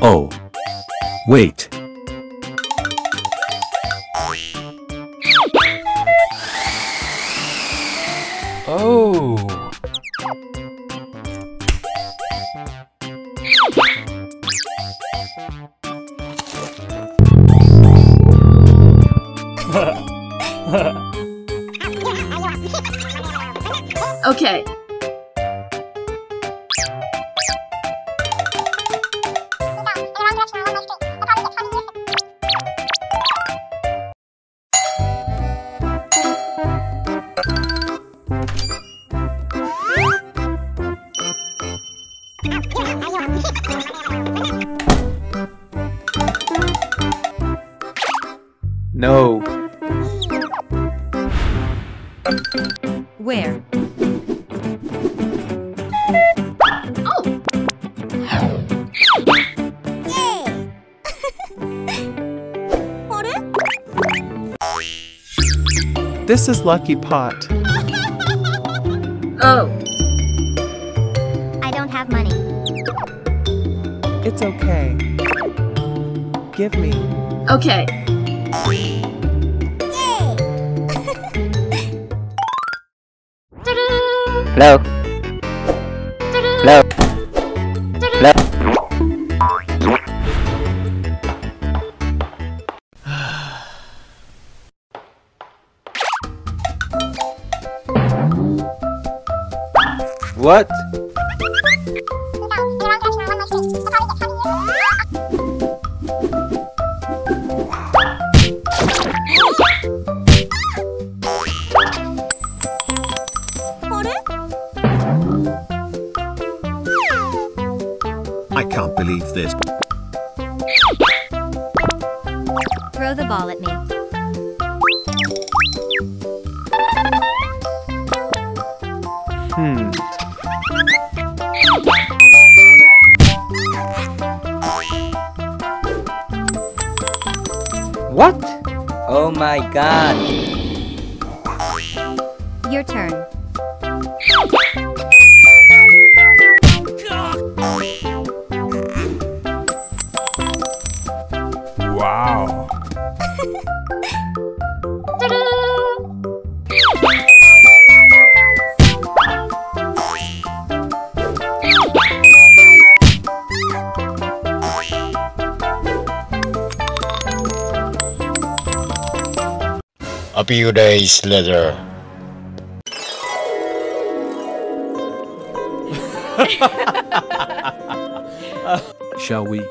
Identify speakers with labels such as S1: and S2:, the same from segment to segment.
S1: Oh. Wait.
S2: Oh.
S3: Okay.
S2: No.
S4: Where?
S3: Oh!
S2: This is Lucky Pot.
S3: Oh.
S4: I don't have money.
S2: It's okay. Give me.
S3: Okay.
S5: Hello? Hello? Hello?
S2: What?
S1: I can't believe this.
S4: Throw the ball at me.
S5: What? Oh my god.
S4: Your turn.
S2: Wow.
S6: A few days later.
S1: Shall we?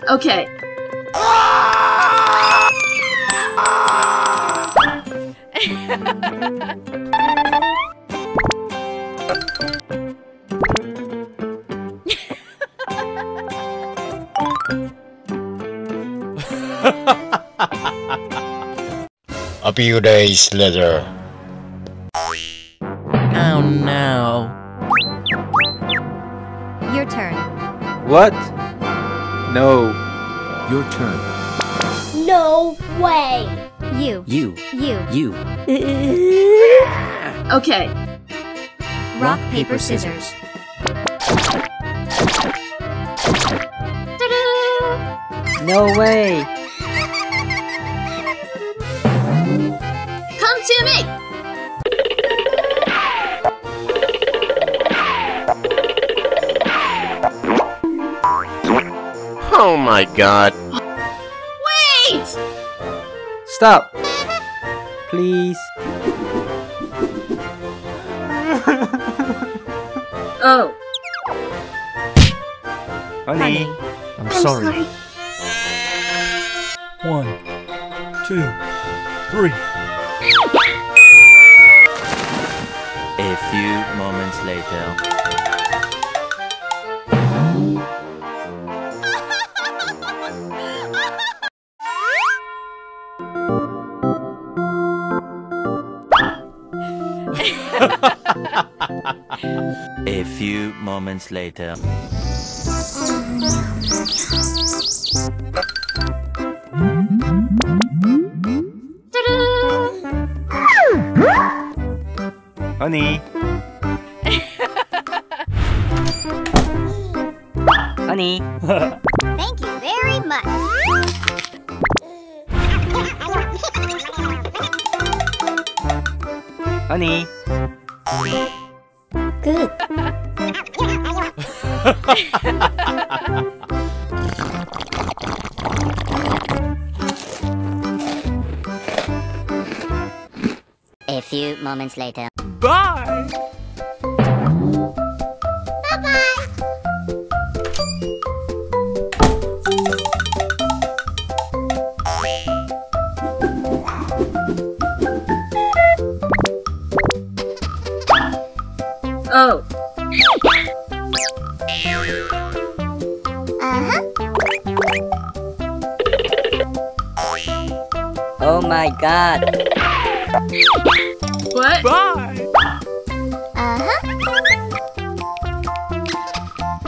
S3: Okay.
S6: A few days later.
S5: Oh no.
S4: Your turn.
S2: What? No.
S1: Your turn.
S7: No way!
S4: You.
S5: You.
S4: You.
S3: Okay.
S4: Rock, paper, scissors.
S5: No way.
S3: Come to me!
S6: Oh my god.
S3: Wait!
S5: Stop. Please.
S3: Oh.
S5: Honey.
S2: I'm sorry. 1, 2, 3.
S5: A few moments later. A few moments later. Honey. Honey.
S7: Thank you very much.
S5: Honey.
S7: Good.
S4: A few moments later.
S2: Bye!
S3: Oh.
S5: Oh my god.
S3: What?
S2: Bye!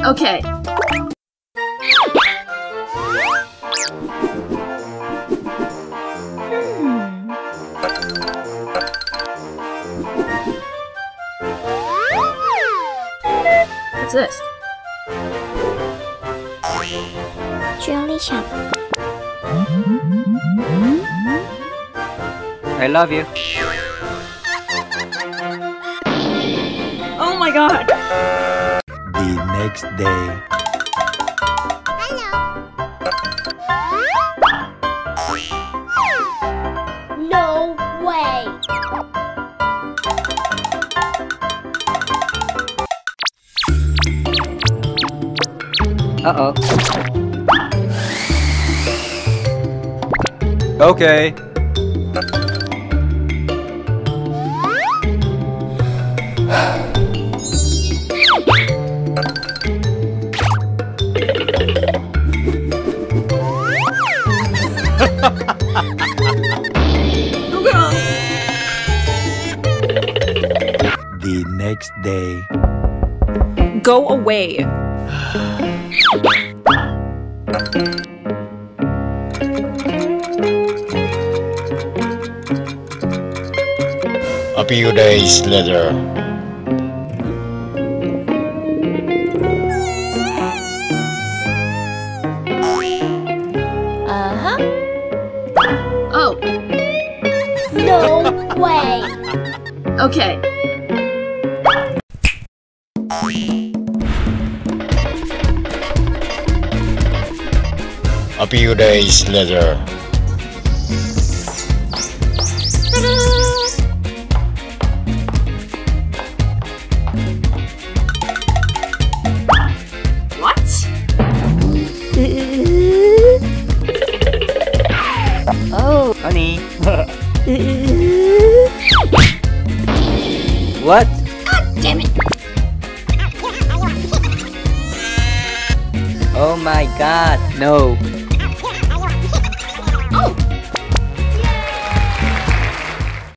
S3: Okay. What's this?
S7: Jolly shop.
S5: I love you.
S3: Oh my god!
S2: The next day.
S7: No way.
S5: Uh-oh.
S2: Okay. The next day.
S8: Go away.
S6: A few days later.
S3: Oh.
S7: No way.
S3: Okay.
S6: A few days later.
S3: What?
S5: Oh, honey. What?
S7: Damn it.
S5: Oh my god. No.